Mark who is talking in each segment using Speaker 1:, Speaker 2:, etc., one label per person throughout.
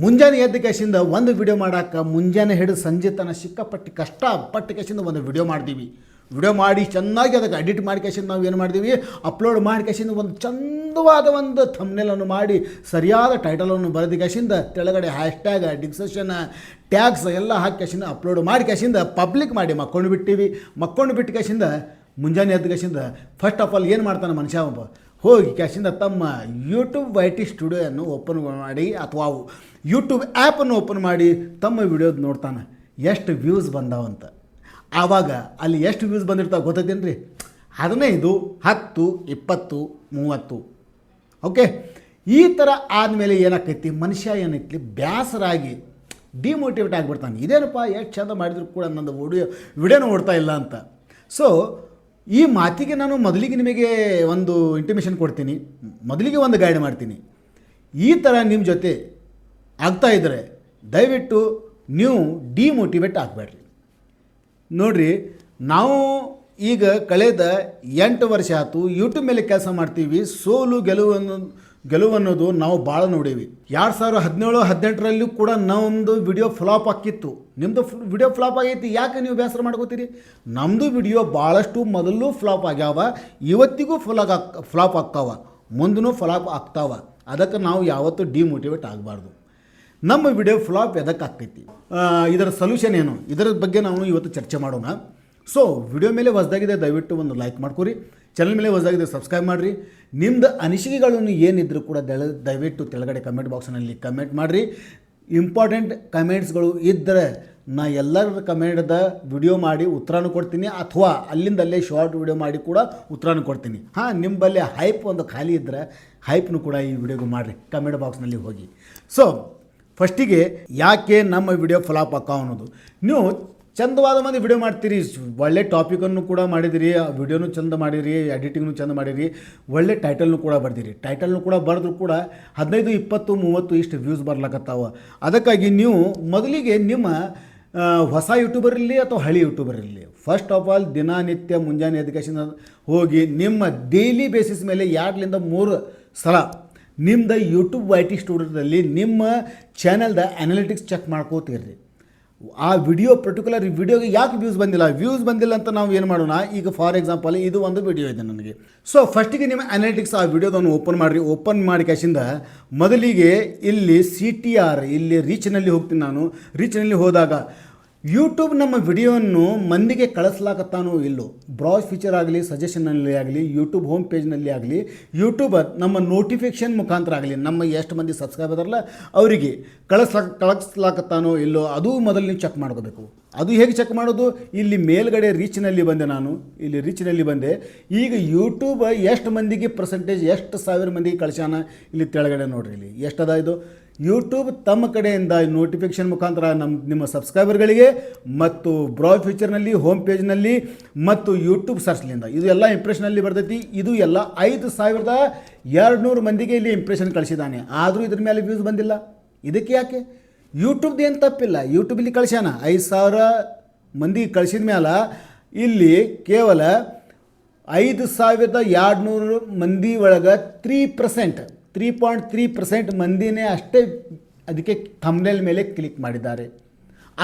Speaker 1: ಮುಂಜಾನೆ ಎದ್ದ ಕೇಸಿಂದ ಒಂದು ವಿಡಿಯೋ ಮಾಡೋಕೆ ಮುಂಜಾನೆ ಹಿಡಿದು ಸಂಜೆ ತನಕ ಸಿಕ್ಕಾಪಟ್ಟು ಕಷ್ಟಪಟ್ಟು ಕೇಸಿಂದ ಒಂದು ವಿಡಿಯೋ ಮಾಡ್ತೀವಿ. ವಿಡಿಯೋ ಮಾಡಿ ಚೆನ್ನಾಗಿ ಅದಕ್ಕೆ ಎಡಿಟ್ ಮಾಡಿ ಕೇಸಿಂದ ನಾವು ಏನು ಮಾಡ್ತೀವಿ, ಅಪ್ಲೋಡ್ ಮಾಡಿ ಕೇಸಿಂದ ಒಂದು ಚಂದವಾದ ಒಂದು ಥಂಬ್ನೇಲನ್ನು ಮಾಡಿ ಸರಿಯಾದ ಟೈಟಲನ್ನು ಬರೆದು ಕೇಸಿಂದ ಕೆಳಗಡೆ ಹ್ಯಾಶ್ಟ್ಯಾಗ್ ಡಿಸ್ಕ್ರಿಪ್ಷನ್ ಟ್ಯಾಗ್ಸ್ ಎಲ್ಲ ಹಾಕಿ ಕೇಸಿಂದ ಅಪ್ಲೋಡ್ ಮಾಡಿ ಕೇಸಿಂದ ಪಬ್ಲಿಕ್ ಮಾಡಿ ಮಕ್ಕೊಂಡು ಬಿಟ್ಟು ಕೇಸಿಂದ ಮುಂಜಾನೆ ಎದ್ದ ಕೇಸಿಂದ ಫಸ್ಟ್ ಆಫ್ ಆಲ್ ಏನು ಮಾಡ್ತಾನೆ ಮನುಷ್ಯ ಒಬ್ಬ, ಹೋಗಿ ಕ್ಯಾಶಿಂದ ತಮ್ಮ ಯೂಟ್ಯೂಬ್ YT ಸ್ಟುಡಿಯೋಯನ್ನು ಓಪನ್ ಮಾಡಿ ಅಥವಾ ಯೂಟ್ಯೂಬ್ ಆ್ಯಪನ್ನು ಓಪನ್ ಮಾಡಿ ತಮ್ಮ ವಿಡಿಯೋದು ನೋಡ್ತಾನೆ ಎಷ್ಟು ವ್ಯೂಸ್ ಬಂದಾವಂತ. ಆವಾಗ ಅಲ್ಲಿ ಎಷ್ಟು ವ್ಯೂಸ್ ಬಂದಿರ್ತಾವೆ ಗೊತ್ತೈತೇನು ರೀ? 15, 10, 20, 30. ಓಕೆ, ಈ ಥರ ಆದಮೇಲೆ ಏನಾಕೈತಿ, ಮನುಷ್ಯ ಏನೈತಿ ಬೇಸರಾಗಿ ಡಿಮೋಟಿವೇಟ್ ಆಗಿಬಿಡ್ತಾನೆ. ಇದೇನಪ್ಪ ಎಷ್ಟು ಚಂದ ಮಾಡಿದ್ರು ಕೂಡ ನಂದು ವಿಡಿಯೋನ ಓಡ್ತಾ ಇಲ್ಲ ಅಂತ. ಸೊ ಈ ಮಾತಿಗೆ ನಾನು ಮೊದಲಿಗೆ ನಿಮಗೆ ಒಂದು ಇಂಟಿಮೇಷನ್ ಕೊಡ್ತೀನಿ, ಮೊದಲಿಗೆ ಒಂದು ಗೈಡ್ ಮಾಡ್ತೀನಿ. ಈ ಥರ ನಿಮ್ಮ ಜೊತೆ ಆಗ್ತಾಯಿದ್ರೆ ದಯವಿಟ್ಟು ನೀವು ಡಿಮೋಟಿವೇಟ್ ಆಗಬೇಡ್ರಿ. ನೋಡಿರಿ, ನಾವು ಈಗ ಕಳೆದ 8 ವರ್ಷ ಆಯ್ತು ಯೂಟ್ಯೂಬ್ ಮೇಲೆ ಕೆಲಸ ಮಾಡ್ತೀವಿ. ಸೋಲು ಗೆಲುವು ಅನ್ನೋದು ನಾವು ಭಾಳ ನೋಡೀವಿ. 2017-18 ಕೂಡ ನಮ್ಮದು ವಿಡಿಯೋ ಫ್ಲಾಪ್ ಆಗಿತ್ತು. ನಿಮ್ಮದು ವಿಡಿಯೋ ಫ್ಲಾಪ್ ಆಗೈತಿ, ಯಾಕೆ ನೀವು ಬೇಸರ ಮಾಡ್ಕೋತೀರಿ? ನಮ್ಮದು ವಿಡಿಯೋ ಭಾಳಷ್ಟು ಮೊದಲು ಫ್ಲಾಪ್ ಆಗ್ಯಾವ, ಇವತ್ತಿಗೂ ಫ್ಲಾಪ್ ಆಗ್ತಾವ, ಮುಂದೂ ಫ್ಲಾಪ್ ಆಗ್ತಾವ. ಅದಕ್ಕೆ ನಾವು ಯಾವತ್ತೂ ಡಿಮೋಟಿವೇಟ್ ಆಗಬಾರ್ದು. ನಮ್ಮ ವಿಡಿಯೋ ಫ್ಲಾಪ್ ಎದಕ್ಕೆ ಆಗ್ತೈತಿ, ಇದರ ಸೊಲ್ಯೂಷನ್ ಏನು, ಇದರ ಬಗ್ಗೆ ನಾವು ಇವತ್ತು ಚರ್ಚೆ ಮಾಡೋಣ. ಸೊ ವಿಡಿಯೋ ಮೇಲೆ ಹೊಸದಾಗಿದೆ ದಯವಿಟ್ಟು ಒಂದು ಲೈಕ್ ಮಾಡ್ಕೊರಿ, ಚಾನಲ್ ಮೇಲೆ ಹೊಸದಾಗಿದೆ ಸಬ್ಸ್ಕ್ರೈಬ್ ಮಾಡಿರಿ. ನಿಮ್ಮದು ಅನಿಸಿಕೆಗಳನ್ನು ಏನಿದ್ರು ಕೂಡ ದಯವಿಟ್ಟು ಕೆಳಗಡೆ ಕಮೆಂಟ್ ಬಾಕ್ಸ್ನಲ್ಲಿ ಕಮೆಂಟ್ ಮಾಡಿರಿ. ಇಂಪಾರ್ಟೆಂಟ್ ಕಮೆಂಟ್ಸ್ಗಳು ಇದ್ದರೆ ನಾ ಎಲ್ಲರ ಕಮೆಂಟ್ದ ವಿಡಿಯೋ ಮಾಡಿ ಉತ್ತರನೂ ಕೊಡ್ತೀನಿ, ಅಥವಾ ಅಲ್ಲಿಂದಲ್ಲೇ ಶಾರ್ಟ್ ವಿಡಿಯೋ ಮಾಡಿ ಕೂಡ ಉತ್ತರನೂ ಕೊಡ್ತೀನಿ. ನಿಮ್ಮ ಬಳಿ ಹೈಪ್ ಒಂದು ಖಾಲಿ ಇದ್ದರೆ ಹೈಪ್ನು ಕೂಡ ಈ ವಿಡಿಯೋಗೆ ಮಾಡಿರಿ, ಕಮೆಂಟ್ ಬಾಕ್ಸ್ನಲ್ಲಿ ಹೋಗಿ. ಸೊ ಫಸ್ಟಿಗೆ ಯಾಕೆ ನಮ್ಮ ವಿಡಿಯೋ ಫ್ಲಾಪ್ ಆಕಾವ ಅನ್ನೋದು, ನೀವು ಚಂದವಾದ ಮಂದಿ ವಿಡಿಯೋ ಮಾಡ್ತೀರಿ, ಒಳ್ಳೆ ಟಾಪಿಕನ್ನು ಕೂಡ ಮಾಡಿದಿರಿ, ವಿಡಿಯೋನು ಚಂದ ಮಾಡಿರಿ, ಎಡಿಟಿಂಗ್ನು ಚಂದ ಮಾಡಿರಿ, ಒಳ್ಳೆ ಟೈಟಲ್ನು ಕೂಡ ಬರ್ದಿರಿ. ಟೈಟಲ್ನು ಕೂಡ ಬರೆದ್ರು ಕೂಡ 15, 20, 30 ಇಷ್ಟು ವ್ಯೂಸ್ ಬರ್ಲಕತ್ತಾವ. ಅದಕ್ಕಾಗಿ ನೀವು ಮೊದಲಿಗೆ ನಿಮ್ಮ ಹೊಸ ಯೂಟ್ಯೂಬರ್ ಇರಲಿ ಅಥವಾ ಹಳಿ ಯೂಟ್ಯೂಬರ್ ಇರಲಿ, ಫಸ್ಟ್ ಆಫ್ ಆಲ್ ದಿನನಿತ್ಯ ಮುಂಜಾನೆ ಎಜುಕೇಷನ್ ಹೋಗಿ ನಿಮ್ಮ ಡೈಲಿ ಬೇಸಿಸ್ ಮೇಲೆ 2-3 ಸಲ ನಿಮ್ಮದು ಯೂಟ್ಯೂಬ್ YT ಸ್ಟುಡಿಯೋದಲ್ಲಿ ನಿಮ್ಮ ಚಾನಲ್ದ ಅನಾಲಿಟಿಕ್ಸ್ ಚೆಕ್ ಮಾಡ್ಕೋತೀರಿ. ಆ ಪರ್ಟಿಕ್ಯುಲರ್ ವಿಡಿಯೋಗೆ ಯಾಕೆ ವ್ಯೂಸ್ ಬಂದಿಲ್ಲ ಅಂತ ನಾವು ಏನು ಮಾಡೋಣ. ಈಗ ಫಾರ್ ಎಕ್ಸಾಂಪಲ್ ಇದು ಒಂದು ವಿಡಿಯೋ ಇದೆ ನನಗೆ. ಸೊ ಫಸ್ಟಿಗೆ ನಿಮ್ಮ ಅನಾಲಿಟಿಕ್ಸ್ ಆ ವಿಡಿಯೋದನ್ನು ಓಪನ್ ಮಾಡಿರಿ. ಓಪನ್ ಮಾಡಿ ಕ್ಯಾಶಿಂದ ಮೊದಲಿಗೆ ಇಲ್ಲಿ CTR ಇಲ್ಲಿ ರೀಚ್ನಲ್ಲಿ ಹೋಗ್ತೀನಿ. ನಾನು ರೀಚ್ನಲ್ಲಿ ಹೋದಾಗ ಯೂಟ್ಯೂಬ್ ನಮ್ಮ ವಿಡಿಯೋವನ್ನು ಮಂದಿಗೆ ಕಳಿಸ್ಲಾಕತ್ತಾನೋ ಇಲ್ಲೋ, ಬ್ರೌಸ್ ಫೀಚರ್ ಆಗಲಿ, ಸಜೆಷನ್ನಲ್ಲಿ ಆಗಲಿ, ಯೂಟ್ಯೂಬ್ ಹೋಮ್ ಪೇಜ್ನಲ್ಲಿ ಆಗಲಿ, ಯೂಟ್ಯೂಬ್ ನಮ್ಮ ನೋಟಿಫಿಕೇಷನ್ ಮುಖಾಂತರ ಆಗಲಿ, ನಮ್ಮ ಎಷ್ಟು ಮಂದಿ ಸಬ್ಸ್ಕ್ರೈಬ್ ಅದಾರಲ್ಲ ಅವರಿಗೆ ಕಳಿಸ್ಲಾಕತ್ತಾನೋ ಇಲ್ಲೋ, ಅದು ಮೊದಲು ನೀವು ಚೆಕ್ ಮಾಡ್ಕೋಬೇಕು. ಅದು ಹೇಗೆ ಚೆಕ್ ಮಾಡೋದು, ಇಲ್ಲಿ ಮೇಲ್ಗಡೆ ರೀಚ್ನಲ್ಲಿ ಬಂದೆ. ನಾನು ಇಲ್ಲಿ ರೀಚ್ನಲ್ಲಿ ಬಂದೆ. ಈಗ ಯೂಟ್ಯೂಬ್ ಎಷ್ಟು ಮಂದಿಗೆ ಪರ್ಸೆಂಟೇಜ್, ಎಷ್ಟು ಸಾವಿರ ಮಂದಿಗೆ ಕಳಿಸ್ಯಾನ ಇಲ್ಲಿ ತೆಳಗಡೆ ನೋಡಿರಿ. ಇಲ್ಲಿ ಎಷ್ಟದ ಇದು, ಯೂಟ್ಯೂಬ್ ತಮ್ಮ ಕಡೆಯಿಂದ ನೋಟಿಫಿಕೇಷನ್ ಮುಖಾಂತರ ನಿಮ್ಮ ಸಬ್ಸ್ಕ್ರೈಬರ್ಗಳಿಗೆ ಮತ್ತು ಬ್ರೌಸ್ ಫೀಚರ್ನಲ್ಲಿ, ಹೋಮ್ ಪೇಜ್ನಲ್ಲಿ ಮತ್ತು ಯೂಟ್ಯೂಬ್ ಸರ್ಚ್ಲಿಂದ ಇದು ಎಲ್ಲ ಇಂಪ್ರೆಷನಲ್ಲಿ ಬರ್ತೈತಿ. ಇದು ಎಲ್ಲ 5200 ಮಂದಿಗೆ ಇಲ್ಲಿ ಇಂಪ್ರೆಷನ್ ಕಳಿಸಿದ್ದಾನೆ. ಆದರೂ ಇದ್ರ ಮೇಲೆ ವ್ಯೂಸ್ ಬಂದಿಲ್ಲ. ಇದಕ್ಕೆ ಯಾಕೆ? ಯೂಟ್ಯೂಬ್ದು ಏನು ತಪ್ಪಿಲ್ಲ, ಯೂಟ್ಯೂಬಲ್ಲಿ ಕಳಿಸ್ಯಾನ 5000 ಮಂದಿಗೆ ಕಳಿಸಿದ ಮೇಲೆ ಇಲ್ಲಿ ಕೇವಲ 5200 ಮಂದಿ ಒಳಗೆ 3.3% ಮಂದಿನೇ ಅಷ್ಟೇ ಅದಕ್ಕೆ ಥಂಬ್ನೇಲ್ ಮೇಲೆ ಕ್ಲಿಕ್ ಮಾಡಿದ್ದಾರೆ.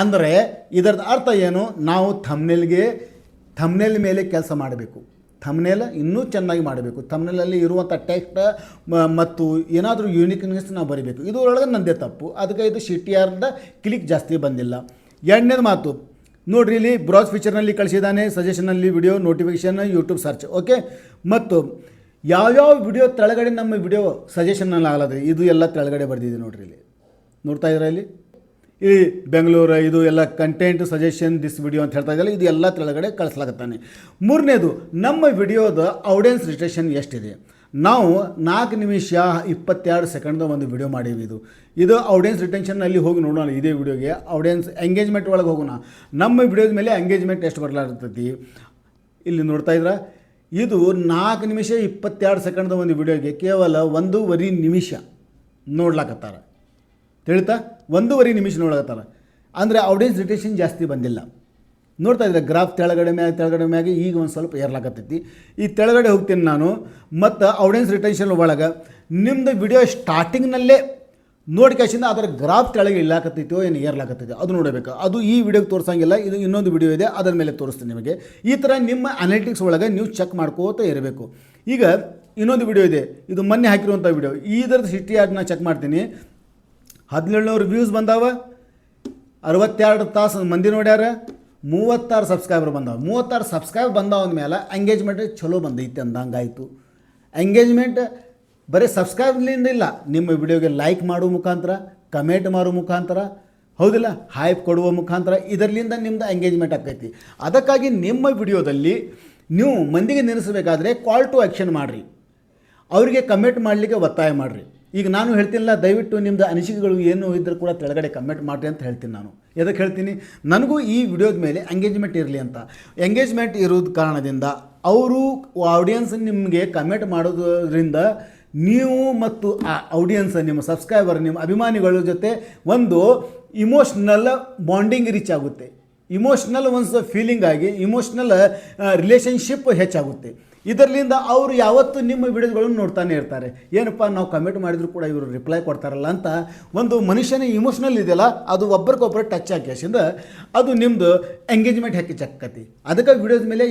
Speaker 1: ಅಂದರೆ ಇದರದ ಅರ್ಥ ಏನು, ನಾವು ಥಂಬ್ನೇಲ್ ಮೇಲೆ ಕೆಲಸ ಮಾಡಬೇಕು. ಥಂಬ್ನೇಲ್ ಇನ್ನೂ ಚೆನ್ನಾಗಿ ಮಾಡಬೇಕು. ಥಂಬ್ನೇಲಲ್ಲಿ ಇರುವಂಥ ಟೆಕ್ಸ್ಟ್ ಮತ್ತು ಏನಾದರೂ ಯೂನಿಕ್ನೆಸ್ ನಾವು ಬರೀಬೇಕು. ಇದರೊಳಗೆ ನಂದೇ ತಪ್ಪು, ಅದಕ್ಕೆ ಇದು CTRದ ಕ್ಲಿಕ್ ಜಾಸ್ತಿ ಬಂದಿಲ್ಲ. ಎರಡನೇದು ಮಾತು ನೋಡಿರಿ, ಇಲ್ಲಿ ಬ್ರೌಸ್ ಫೀಚರ್ನಲ್ಲಿ ಕಳಿಸಿದ್ದಾನೆ, ಸಜೆಷನಲ್ಲಿ video, notification, YouTube search. Okay, ಮತ್ತು ಯಾವ್ಯಾವ ವಿಡಿಯೋ ತೆಳಗಡೆ ನಮ್ಮ ವಿಡಿಯೋ ಸಜೆಷನ್ನಲ್ಲಿ ಆಗಲಾದ್ರೆ ಇದು ಎಲ್ಲ ತೆಳಗಡೆ ಬರ್ದಿದೆ ನೋಡಿರಿ. ಇಲ್ಲಿ ನೋಡ್ತಾ ಇದ್ದೀರಾ, ಇಲ್ಲಿ ಬೆಂಗಳೂರು ಇದು ಎಲ್ಲ ಕಂಟೆಂಟ್ ಸಜೆಷನ್ ದಿಸ್ ವಿಡಿಯೋ ಅಂತ ಹೇಳ್ತಾ ಇದ್ದಲ್ಲ, ಇದು ಎಲ್ಲ ತೆಳಗಡೆ ಕಳಿಸ್ಲಾಗತ್ತಾನೆ. ಮೂರನೇದು, ನಮ್ಮ ವಿಡಿಯೋದ ಆಡಿಯನ್ಸ್ ರಿಟೆನ್ಷನ್ ಎಷ್ಟಿದೆ. ನಾವು 4 ನಿಮಿಷ 22 ಸೆಕೆಂಡ್ದ ಒಂದು ವಿಡಿಯೋ ಮಾಡೀವಿ. ಇದು ಆಡಿಯನ್ಸ್ ರಿಟೆನ್ಷನ್ನಲ್ಲಿ ಹೋಗಿ ನೋಡೋಣ. ಇದೇ ವಿಡಿಯೋಗೆ ಆಡಿಯನ್ಸ್ ಎಂಗೇಜ್ಮೆಂಟ್ ಒಳಗೆ ಹೋಗೋಣ. ನಮ್ಮ ವಿಡಿಯೋದ ಮೇಲೆ ಎಂಗೇಜ್ಮೆಂಟ್ ಎಷ್ಟು ಬರ್ಲಾಗ್ತೈತಿ ಇಲ್ಲಿ ನೋಡ್ತಾ ಇದ್ರೆ, ಇದು 4 ನಿಮಿಷ 22 ಸೆಕೆಂಡ್ದ ಒಂದು ವಿಡಿಯೋಗೆ ಕೇವಲ 1.5 ನಿಮಿಷ ನೋಡ್ಲಾಕತ್ತಾರ. ತಿಳಿತಾ, 1.5 ನಿಮಿಷ ನೋಡ್ಲಾಕತ್ತಾರ. ಅಂದರೆ ಆಡಿಯನ್ಸ್ ರಿಟೆನ್ಷನ್ ಜಾಸ್ತಿ ಬಂದಿಲ್ಲ. ನೋಡ್ತಾ ಇದ್ದರೆ ಗ್ರಾಫ್ ತೆಳಗಡೆ ಮ್ಯಾಗೆ ಈಗ ಒಂದು ಸ್ವಲ್ಪ ಏರ್ಲಾಕತ್ತೈತಿ. ಈ ತೆಳಗಡೆ ಹೋಗ್ತೀನಿ ನಾನು. ಮತ್ತು ಆಡಿಯನ್ಸ್ ರಿಟೆನ್ಷನ್ ಒಳಗೆ ನಿಮ್ಮದು ವಿಡಿಯೋ ಸ್ಟಾರ್ಟಿಂಗ್ನಲ್ಲೇ ನೋಡಿಕಾಶಿಂದ ಅದರ ಗ್ರಾಫ್ ಕೆಳಗೆ ಇಳ್ಳಾಕತ್ತೈತೋ ಏನು ಏರ್ಲಾಕತ್ತೈತೋ ಅದು ನೋಡಬೇಕು. ಅದು ಈ ವಿಡಿಯೋಗೆ ತೋರಿಸಂಗಿಲ್ಲ. ಇದು ಇನ್ನೊಂದು ವಿಡಿಯೋ ಇದೆ, ಅದರ ಮೇಲೆ ತೋರಿಸ್ತೀನಿ ನಿಮಗೆ. ಈ ಥರ ನಿಮ್ಮ ಅನಾಲಿಟಿಕ್ಸ್ ಒಳಗೆ ನೀವು ಚೆಕ್ ಮಾಡ್ಕೋತ ಇರಬೇಕು. ಈಗ ಇನ್ನೊಂದು ವಿಡಿಯೋ ಇದೆ, ಇದು ಮೊನ್ನೆ ಹಾಕಿರುವಂಥ ವಿಡಿಯೋ. ಇದರದ್ದು ಸಿಟಿ ಆರ್ಡ್ನ ಚೆಕ್ ಮಾಡ್ತೀನಿ. 1700 ವ್ಯೂಸ್ ಬಂದಾವ, 62 ತಾಸು ಮಂದಿ ನೋಡ್ಯಾರ, 36 ಸಬ್ಸ್ಕ್ರೈಬರ್ ಬಂದಾವ. 36 ಸಬ್ಸ್ಕ್ರೈಬರ್ ಬಂದಾವ ಅಂದಮೇಲೆ ಎಂಗೇಜ್ಮೆಂಟ್ ಚಲೋ ಬಂದೈತಿ ಅಂದಂಗಾಯಿತು. ಎಂಗೇಜ್ಮೆಂಟ್ ಬರೀ ಸಬ್ಸ್ಕ್ರೈಬ್ಲಿಂದ ಇಲ್ಲ, ನಿಮ್ಮ ವಿಡಿಯೋಗೆ ಲೈಕ್ ಮಾಡುವ ಮುಖಾಂತರ, ಕಮೆಂಟ್ ಮಾಡೋ ಮುಖಾಂತರ, ಹೌದಿಲ್ಲ, ಹೈಪ್ ಕೊಡುವ ಮುಖಾಂತರ, ಇದರಿಂದ ನಿಮ್ಮದು ಎಂಗೇಜ್ಮೆಂಟ್ ಆಗ್ತೈತಿ. ಅದಕ್ಕಾಗಿ ನಿಮ್ಮ ವಿಡಿಯೋದಲ್ಲಿ ನೀವು ಮಂದಿಗೆ ನೆನೆಸಬೇಕಾದ್ರೆ ಕಾಲ್ ಟು ಆ್ಯಕ್ಷನ್ ಮಾಡಿರಿ, ಅವರಿಗೆ ಕಮೆಂಟ್ ಮಾಡಲಿಕ್ಕೆ ಒತ್ತಾಯ ಮಾಡಿರಿ. ಈಗ ನಾನು ಹೇಳ್ತೀನಿಲ್ಲ, ದಯವಿಟ್ಟು ನಿಮ್ಮದು ಅನಿಸಿಕೆಗಳು ಏನು ಇದ್ದರೂ ಕೂಡ ಕೆಳಗಡೆ ಕಮೆಂಟ್ ಮಾಡಿರಿ ಅಂತ ಹೇಳ್ತೀನಿ. ನಾನು ಎದಕ್ಕೆ ಹೇಳ್ತೀನಿ, ನನಗೂ ಈ ವಿಡಿಯೋದ ಮೇಲೆ ಎಂಗೇಜ್ಮೆಂಟ್ ಇರಲಿ ಅಂತ. ಎಂಗೇಜ್ಮೆಂಟ್ ಇರೋದು ಕಾರಣದಿಂದ ಅವರು ಆಡಿಯನ್ಸ್ ನಿಮಗೆ ಕಮೆಂಟ್ ಮಾಡೋದ್ರಿಂದ ನೀವು ಮತ್ತು ಆ ಆಡಿಯನ್ಸ್, ನಿಮ್ಮ ಸಬ್ಸ್ಕ್ರೈಬರ್, ನಿಮ್ಮ ಅಭಿಮಾನಿಗಳ ಜೊತೆ ಒಂದು ಇಮೋಷ್ನಲ್ ಬಾಂಡಿಂಗ್ ರೀಚ್ ಆಗುತ್ತೆ. ಇಮೋಷ್ನಲ್ ಒಂದು ಫೀಲಿಂಗ್ ಆಗಿ ಇಮೋಷ್ನಲ್ ರಿಲೇಷನ್ಶಿಪ್ ಹೆಚ್ಚಾಗುತ್ತೆ. ಇದರಿಂದ ಅವರು ಯಾವತ್ತೂ ನಿಮ್ಮ ವಿಡಿಯೋಗಳನ್ನು ನೋಡ್ತಾನೆ ಇರ್ತಾರೆ. ಏನಪ್ಪ ನಾವು ಕಮೆಂಟ್ ಮಾಡಿದ್ರು ಕೂಡ ಇವರು ರಿಪ್ಲೈ ಕೊಡ್ತಾರಲ್ಲ ಅಂತ ಒಂದು ಮನುಷ್ಯನ ಇಮೋಷ್ನಲ್ ಇದೆಯಲ್ಲ, ಅದು ಒಬ್ಬರಿಗೊಬ್ಬರು ಟಚ್ ಹಾಕಿಸಿಂದ ಅದು ನಿಮ್ಮದು ಎಂಗೇಜ್ಮೆಂಟ್ ಹೆಚ್ಚಾಕತಿ. ಅದಕ್ಕೆ ವಿಡಿಯೋದ ಮೇಲೆ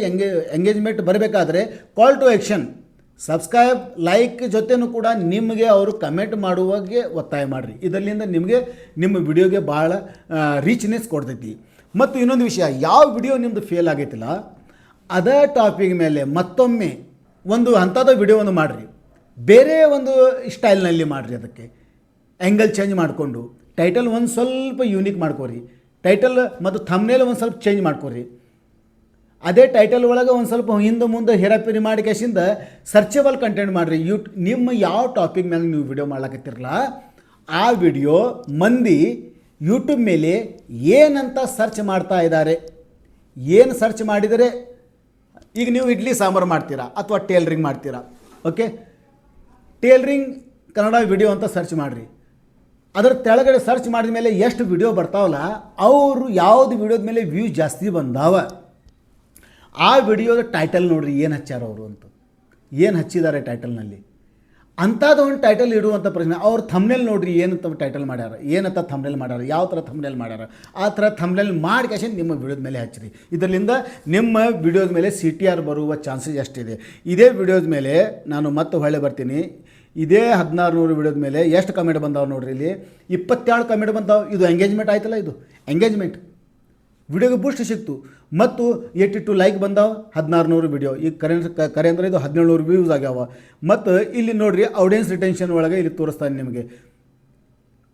Speaker 1: ಎಂಗೇಜ್ಮೆಂಟ್ ಬರಬೇಕಾದ್ರೆ ಕಾಲ್ ಟು ಆ್ಯಕ್ಷನ್, ಸಬ್ಸ್ಕ್ರೈಬ್, ಲೈಕ್ ಜೊತೆನೂ ಕೂಡ ನಿಮಗೆ ಅವರು ಕಮೆಂಟ್ ಮಾಡುವಾಗೆ ಒತ್ತಾಯ ಮಾಡಿರಿ. ಇದರಿಂದ ನಿಮಗೆ ನಿಮ್ಮ ವಿಡಿಯೋಗೆ ಭಾಳ ರೀಚ್ನೆಸ್ ಕೊಡ್ತೈತಿ. ಮತ್ತು ಇನ್ನೊಂದು ವಿಷಯ, ಯಾವ ವಿಡಿಯೋ ನಿಮ್ಮದು ಫೇಲ್ ಆಗೈತಿಲ್ಲ ಅದೇ ಟಾಪಿಕ್ ಮೇಲೆ ಮತ್ತೊಮ್ಮೆ ಒಂದು ಅಂಥದ್ದು ವಿಡಿಯೋವನ್ನು ಮಾಡಿರಿ, ಬೇರೆ ಒಂದು ಸ್ಟೈಲ್ನಲ್ಲಿ ಮಾಡಿರಿ. ಅದಕ್ಕೆ ಆ್ಯಂಗಲ್ ಚೇಂಜ್ ಮಾಡಿಕೊಂಡು ಟೈಟಲ್ ಒಂದು ಸ್ವಲ್ಪ ಯೂನಿಕ್ ಮಾಡ್ಕೋರಿ, ಟೈಟಲ್ ಮತ್ತು ಥಂಬ್ನೇಲ್ ಒಂದು ಸ್ವಲ್ಪ ಚೇಂಜ್ ಮಾಡ್ಕೋರಿ. ಅದೇ ಟೈಟಲ್ ಒಳಗೆ ಒಂದು ಸ್ವಲ್ಪ ಹಿಂದೆ ಮುಂದೆ ಹೇರಾಪೇರಿ ಮಾಡಿ ಕೇಸಿಂದ ಸರ್ಚೇಬಲ್ ಕಂಟೆಂಟ್ ಮಾಡಿರಿ. ನಿಮ್ಮ ಯಾವ ಟಾಪಿಕ್ ಮೇಲೆ ನೀವು ವಿಡಿಯೋ ಮಾಡ್ಲಾಕತ್ತಿರಲ್ಲ ಆ ವಿಡಿಯೋ ಮಂದಿ ಯೂಟ್ಯೂಬ್ ಮೇಲೆ ಏನಂತ ಸರ್ಚ್ ಮಾಡ್ತಾ ಇದ್ದಾರೆ, ಏನು ಸರ್ಚ್ ಮಾಡಿದರೆ, ಈಗ ನೀವು ಇಡ್ಲಿ ಸಾಂಬಾರು ಮಾಡ್ತೀರಾ ಅಥವಾ ಟೇಲರಿಂಗ್ ಮಾಡ್ತೀರಾ, ಓಕೆ, ಟೇಲರಿಂಗ್ ಕನ್ನಡ ವಿಡಿಯೋ ಅಂತ ಸರ್ಚ್ ಮಾಡಿರಿ. ಅದರ ಕೆಳಗಡೆ ಸರ್ಚ್ ಮಾಡಿದ ಮೇಲೆ ಎಷ್ಟು ವಿಡಿಯೋ ಬರ್ತಾವಲ್ಲ, ಅವರು ಯಾವುದು ವಿಡಿಯೋದ ಮೇಲೆ ವ್ಯೂಸ್ ಜಾಸ್ತಿ ಬಂದಾವ ಆ ವಿಡಿಯೋದ ಟೈಟಲ್ ನೋಡಿರಿ, ಏನು ಹಚ್ಚಾರ ಅವರು ಅಂತ, ಏನು ಹಚ್ಚಿದ್ದಾರೆ ಟೈಟಲ್ನಲ್ಲಿ. ಅಂಥದ್ದು ಒಂದು ಟೈಟಲ್ ಇಡುವಂಥ ಪ್ರಶ್ನೆ. ಅವ್ರು ಥಂಬ್ನೇಲ್ ನೋಡಿರಿ, ಏನಂತ ಟೈಟಲ್ ಮಾಡ್ಯಾರ, ಏನಂತ ಥಂಬ್ನೇಲ್ ಮಾಡ್ಯಾರ, ಯಾವ ಥರ ಥಂಬ್ನೇಲ್ ಮಾಡ್ಯಾರ, ಆ ಥರ ಥಂಬ್ನೇಲ್ ಮಾಡಿ ಕ್ಯಾಶನ್ ನಿಮ್ಮ ವಿಡಿಯೋದ ಮೇಲೆ ಹಚ್ಚಿರಿ. ಇದರಿಂದ ನಿಮ್ಮ ವಿಡಿಯೋದ ಮೇಲೆ CTR ಬರುವ ಚಾನ್ಸಸ್ ಎಷ್ಟಿದೆ. ಇದೇ ವಿಡಿಯೋದ ಮೇಲೆ ನಾನು ಮತ್ತೆ ಹೊಳೆ ಬರ್ತೀನಿ. ಇದೇ 1600 ವಿಡಿಯೋದ ಮೇಲೆ ಎಷ್ಟು ಕಮೆಂಟ್ ಬಂದಾವೆ ನೋಡ್ರಿ, ಇಲ್ಲಿ 27 ಕಮೆಂಟ್ ಬಂದಾವೆ. ಇದು ಎಂಗೇಜ್ಮೆಂಟ್ ಆಯ್ತಲ್ಲ, ಇದು ಎಂಗೇಜ್ಮೆಂಟ್. ವಿಡಿಯೋಗೆ ಬೂಸ್ಟ್ ಸಿಕ್ತು ಮತ್ತು 82 ಲೈಕ್ ಬಂದಾವ. 1600 ವಿಡಿಯೋ ಈಗ ಕರೆ ಅಂದರೆ ಇದು 1700 ವ್ಯೂಸ್ ಆಗ್ಯಾವ. ಮತ್ತು ಇಲ್ಲಿ ನೋಡಿರಿ ಆಡಿಯನ್ಸ್ ರಿಟೆನ್ಷನ್ ಒಳಗೆ ಇಲ್ಲಿ ತೋರಿಸ್ತಾನೆ ನಿಮಗೆ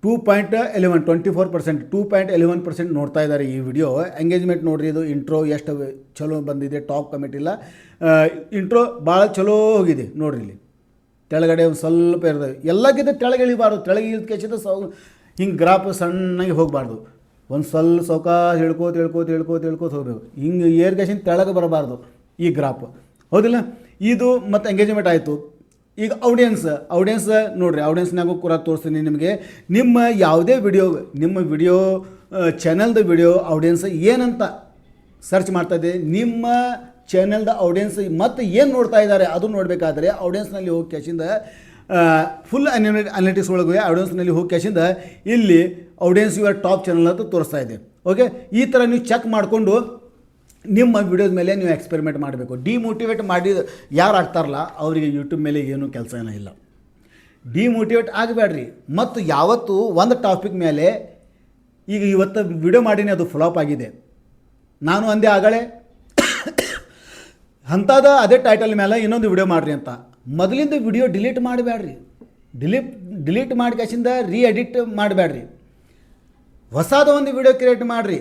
Speaker 1: 24% 2.11% ನೋಡ್ತಾ ಇದ್ದಾರೆ ಈ ವಿಡಿಯೋ. ಎಂಗೇಜ್ಮೆಂಟ್ ನೋಡಿರಿ, ಇದು ಇಂಟ್ರೋ ಎಷ್ಟು ಚಲೋ ಬಂದಿದೆ, ಟಾಪ್ ಕಮೆಂಟ್ ಇಲ್ಲ, ಇಂಟ್ರೋ ಭಾಳ ಚಲೋ ಹೋಗಿದೆ ನೋಡಿರಿ. ಇಲ್ಲಿ ಕೆಳಗಡೆ ಒಂದು ಸ್ವಲ್ಪ ಇರ್ತದೆ, ಎಲ್ಲಕ್ಕಿಂತ ಕೆಳಗೆ ಇಳಿಬಾರ್ದು, ಕೆಳಗೆ ಇಳಿದ ಕೆಸಿದ ಹಿಂಗೆ ಗ್ರಾಫ್ ಸಣ್ಣಗೆ ಹೋಗಬಾರ್ದು, ಒಂದು ಸ್ವಲ್ಪ ಸೌಕಾಶ ಹೇಳ್ಕೋತ ಹೋಗಬೇಕು. ಹಿಂಗೆ ಏರ್ಗೇಷನ್ ಕೆಳಗೆ ಬರಬಾರ್ದು ಈ ಗ್ರಾಫ್, ಹೌದಿಲ್ಲ. ಇದು ಮತ್ತು ಎಂಗೇಜ್ಮೆಂಟ್ ಆಯಿತು. ಈಗ ಆಡಿಯನ್ಸ್ ನೋಡಿರಿ, ಆಡಿಯನ್ಸ್ನಾಗೂ ಕೂಡ ತೋರಿಸ್ತೀನಿ ನಿಮಗೆ. ನಿಮ್ಮ ಯಾವುದೇ ವಿಡಿಯೋ, ನಿಮ್ಮ ವಿಡಿಯೋ ಚಾನಲ್ದು ವಿಡಿಯೋ ಆಡಿಯನ್ಸ್ ಏನಂತ ಸರ್ಚ್ ಮಾಡ್ತಾಯಿದೆ, ನಿಮ್ಮ ಚಾನಲ್ದ ಆಡಿಯನ್ಸ್ ಮತ್ತು ಏನು ನೋಡ್ತಾ ಇದ್ದಾರೆ ಅದು ನೋಡಬೇಕಾದ್ರೆ ಆಡಿಯನ್ಸ್ನಲ್ಲಿ ಹೋಗಿ ಕ್ಯಾಶಿಂದ ಫುಲ್ ಅನಾಲಿಟಿಕ್ಸ್ ಒಳಗೆ ಆಡಿಯನ್ಸ್ನಲ್ಲಿ ಹೋಗಿ ಕ್ಯಾಶಿಂದ ಇಲ್ಲಿ ಆಡಿಯನ್ಸ್ ಯುವರ್ ಟಾಪ್ ಚಾನಲ್ ಅಂತ ತೋರಿಸ್ತಾ ಇದೆ. ಓಕೆ, ಈ ಥರ ನೀವು ಚೆಕ್ ಮಾಡಿಕೊಂಡು ನಿಮ್ಮ ವಿಡಿಯೋದ ಮೇಲೆ ನೀವು ಎಕ್ಸ್ಪೆರಿಮೆಂಟ್ ಮಾಡಬೇಕು. ಡಿಮೋಟಿವೇಟ್ ಮಾಡಿ ಯಾರು ಆಗ್ತಾರಲ್ಲ ಅವರಿಗೆ ಯೂಟ್ಯೂಬ್ ಮೇಲೆ ಏನೂ ಕೆಲಸ ಇಲ್ಲ. ಡಿಮೋಟಿವೇಟ್ ಆಗಬೇಡ್ರಿ. ಮತ್ತು ಯಾವತ್ತೂ ಒಂದು ಟಾಪಿಕ್ ಮೇಲೆ, ಈಗ ಇವತ್ತು ವಿಡಿಯೋ ಮಾಡೀನಿ ಅದು ಫ್ಲಾಪ್ ಆಗಿದೆ, ನಾನು ಅಂದೆ ಆಗಲೇ ಅಂಥದ್ದು ಅದೇ ಟೈಟಲ್ ಮೇಲೆ ಇನ್ನೊಂದು ವಿಡಿಯೋ ಮಾಡಿರಿ ಅಂತ. ಮೊದಲಿಂದ ವಿಡಿಯೋ ಡಿಲೀಟ್ ಮಾಡಬೇಡ್ರಿ. ಡಿಲೀಟ್ ಮಾಡಿ ಕ್ಯಾಶಿಂದ ಎಡಿಟ್ ಮಾಡಬೇಡ್ರಿ. ಹೊಸದು ಒಂದು ವಿಡಿಯೋ ಕ್ರಿಯೇಟ್ ಮಾಡಿರಿ.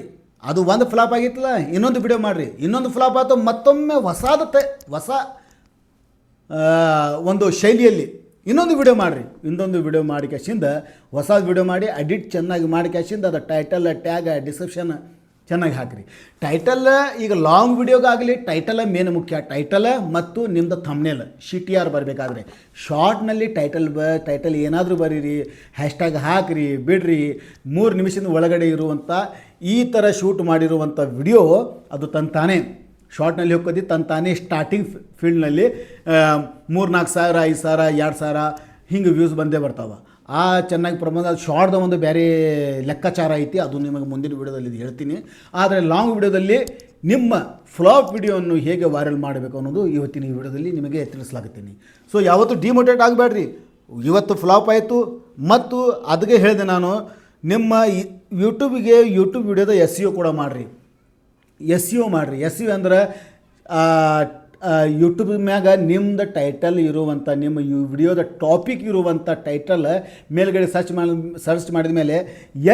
Speaker 1: ಅದು ಒಂದು ಫ್ಲಾಪ್ ಆಗಿತ್ತಲ್ಲ, ಇನ್ನೊಂದು ವಿಡಿಯೋ ಮಾಡಿರಿ. ಇನ್ನೊಂದು ಫ್ಲಾಪ್ ಆಯಿತು, ಮತ್ತೊಮ್ಮೆ ಹೊಸ ಒಂದು ಶೈಲಿಯಲ್ಲಿ ಇನ್ನೊಂದು ವಿಡಿಯೋ ಮಾಡಿರಿ. ಇನ್ನೊಂದು ವಿಡಿಯೋ ಮಾಡಿ ಕ್ಯಾಶಿಂದ ಹೊಸ ವಿಡಿಯೋ ಮಾಡಿ ಎಡಿಟ್ ಚೆನ್ನಾಗಿ ಮಾಡಿ ಕ್ಯಾಶಿಂದ ಅದು ಟೈಟಲ್, ಟ್ಯಾಗ್, ಡಿಸ್ಕ್ರಿಪ್ಷನ್ ಚೆನ್ನಾಗಿ ಹಾಕಿರಿ. ಟೈಟಲ್ ಈಗ ಲಾಂಗ್ ವಿಡಿಯೋಗಾಗಲಿ ಟೈಟಲ್ ಮೇನ್ ಮುಖ್ಯ. ಟೈಟಲ್ ಮತ್ತು ನಿಮ್ಮದು ಥಂಬ್ನೇಲ್ CTR ಬರಬೇಕಾದ್ರೆ ಶಾರ್ಟ್ನಲ್ಲಿ ಟೈಟಲ್ ಏನಾದರೂ ಬರೀರಿ, ಹ್ಯಾಶ್ಟ್ಯಾಗ್ ಹಾಕಿರಿ, ಬಿಡ್ರಿ. 3 ನಿಮಿಷದ ಒಳಗಡೆ ಇರುವಂಥ ಈ ಥರ ಶೂಟ್ ಮಾಡಿರುವಂಥ ವಿಡಿಯೋ ಅದು ತಂತಾನೇ ಶಾರ್ಟ್ನಲ್ಲಿ ಹೋಗೋದು ತಂತಾನೇ ಸ್ಟಾರ್ಟಿಂಗ್ ಫೀಲ್ಡ್ನಲ್ಲಿ 3-4 ಸಾವಿರ, 5,000, 2,000 ಹಿಂಗೆ ವ್ಯೂಸ್ ಬಂದೇ ಬರ್ತಾವೆ. ಚೆನ್ನಾಗಿ ಪ್ರಬಂಧ ಶಾರ್ಟ್ದ ಒಂದು ಬೇರೆ ಲೆಕ್ಕಾಚಾರ ಐತಿ, ಅದು ನಿಮಗೆ ಮುಂದಿನ ವಿಡಿಯೋದಲ್ಲಿ ಹೇಳ್ತೀನಿ. ಆದರೆ ಲಾಂಗ್ ವಿಡಿಯೋದಲ್ಲಿ ನಿಮ್ಮ ಫ್ಲಾಪ್ ವಿಡಿಯೋವನ್ನು ಹೇಗೆ ವೈರಲ್ ಮಾಡಬೇಕು ಅನ್ನೋದು ಇವತ್ತಿನ ಈ ವಿಡಿಯೋದಲ್ಲಿ ನಿಮಗೆ ತಿಳಿಸಲಾಗುತ್ತೀನಿ. ಸೊ ಯಾವತ್ತೂ ಡಿಮೋಟಿವೇಟ್ ಆಗಬೇಡ್ರಿ. ಇವತ್ತು ಫ್ಲಾಪ್ ಆಯಿತು ಮತ್ತು ಅದಕ್ಕೆ ಹೇಳಿದೆ ನಾನು, ನಿಮ್ಮ ಯೂಟ್ಯೂಬ್ ವಿಡಿಯೋದ SEO ಕೂಡ ಮಾಡಿರಿ. SEO ಮಾಡಿರಿ. SEO ಅಂದ್ರೆ ಯೂಟ್ಯೂಬ್ ಮ್ಯಾಗ ನಿಮ್ಮದು ಟೈಟಲ್ ಇರುವಂಥ, ನಿಮ್ಮ ವಿಡಿಯೋದ ಟಾಪಿಕ್ ಇರುವಂಥ ಟೈಟಲ್ ಮೇಲ್ಗಡೆ ಸರ್ಚ್ ಮಾಡಿದ ಮೇಲೆ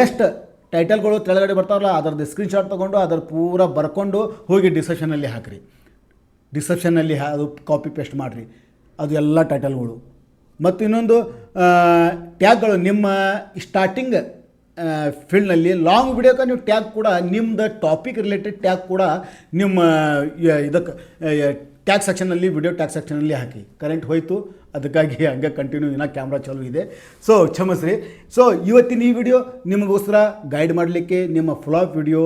Speaker 1: ಎಷ್ಟು ಟೈಟಲ್ಗಳು ಕೆಳಗಡೆ ಬರ್ತಾವಲ್ಲ ಅದರದ್ದು ಸ್ಕ್ರೀನ್ಶಾಟ್ ತೊಗೊಂಡು ಅದರ ಪೂರ ಬರ್ಕೊಂಡು ಹೋಗಿ ಡಿಸ್ಕ್ರಿಪ್ಷನಲ್ಲಿ ಹಾಕಿರಿ. ಡಿಸ್ಕ್ರಿಪ್ಷನಲ್ಲಿ ಅದು ಕಾಪಿ ಪೇಸ್ಟ್ ಮಾಡಿರಿ, ಅದು ಎಲ್ಲ ಟೈಟಲ್ಗಳು. ಮತ್ತು ಇನ್ನೊಂದು ಟ್ಯಾಗ್ಗಳು, ನಿಮ್ಮ ಸ್ಟಾರ್ಟಿಂಗ್ ಫೀಲ್ಡ್ನಲ್ಲಿ ಲಾಂಗ್ ವಿಡಿಯೋಕ್ಕೆ ನೀವು ಟ್ಯಾಗ್ ಕೂಡ ನಿಮ್ಮದು ಟಾಪಿಕ್ ರಿಲೇಟೆಡ್ ಟ್ಯಾಗ್ ಕೂಡ ನಿಮ್ಮ ಇದಕ್ಕೆ ಟ್ಯಾಗ್ ಸೆಕ್ಷನಲ್ಲಿ, ವಿಡಿಯೋ ಟ್ಯಾಗ್ ಸೆಕ್ಷನಲ್ಲಿ ಹಾಕಿ. ಕರೆಂಟ್ ಹೋಯಿತು, ಅದಕ್ಕಾಗಿ ಹಂಗೆ ಕಂಟಿನ್ಯೂ ಇನ್ನೂ ಕ್ಯಾಮ್ರಾ ಚಾಲೂ ಇದೆ. ಸೊ ಕ್ಷಮಿಸ್ರಿ. ಸೊ ಇವತ್ತಿನ ಈ ವಿಡಿಯೋ ನಿಮಗೋಸ್ಕರ ಗೈಡ್ ಮಾಡಲಿಕ್ಕೆ, ನಿಮ್ಮ ಫ್ಲಾಪ್ ವಿಡಿಯೋ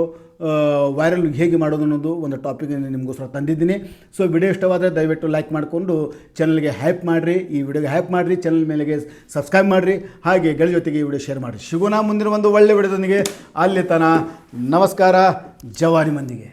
Speaker 1: ವೈರಲ್ ಹೇಗೆ ಮಾಡೋದು ಅನ್ನೋದು ಒಂದು ಟಾಪಿಕ್ ನಿಮಗೋಸ್ಕರ ತಂದಿದ್ದೀನಿ. ಸೊ ವಿಡಿಯೋ ಇಷ್ಟವಾದರೆ ದಯವಿಟ್ಟು ಲೈಕ್ ಮಾಡಿಕೊಂಡು ಚಾನಲ್ಗೆ ಹೈಪ್ ಮಾಡಿರಿ, ಈ ವಿಡಿಯೋಗೆ ಹೈಪ್ ಮಾಡಿರಿ, ಚಾನಲ್ ಮೇಲೆಗೆ ಸಬ್ಸ್ಕ್ರೈಬ್ ಮಾಡಿರಿ, ಹಾಗೆ ಗೆಳೆಯ ಜೊತೆಗೆ ಈ ವಿಡಿಯೋ ಶೇರ್ ಮಾಡಿರಿ. ಸಿಗೋಣ ಮುಂದಿನ ಒಂದು ಒಳ್ಳೆ ವಿಡಿಯೋದೊಂದಿಗೆ. ಅಲ್ಲಿ ತನಕ ನಮಸ್ಕಾರ. ಜವಾರಿ ಮಂದಿಗೆ.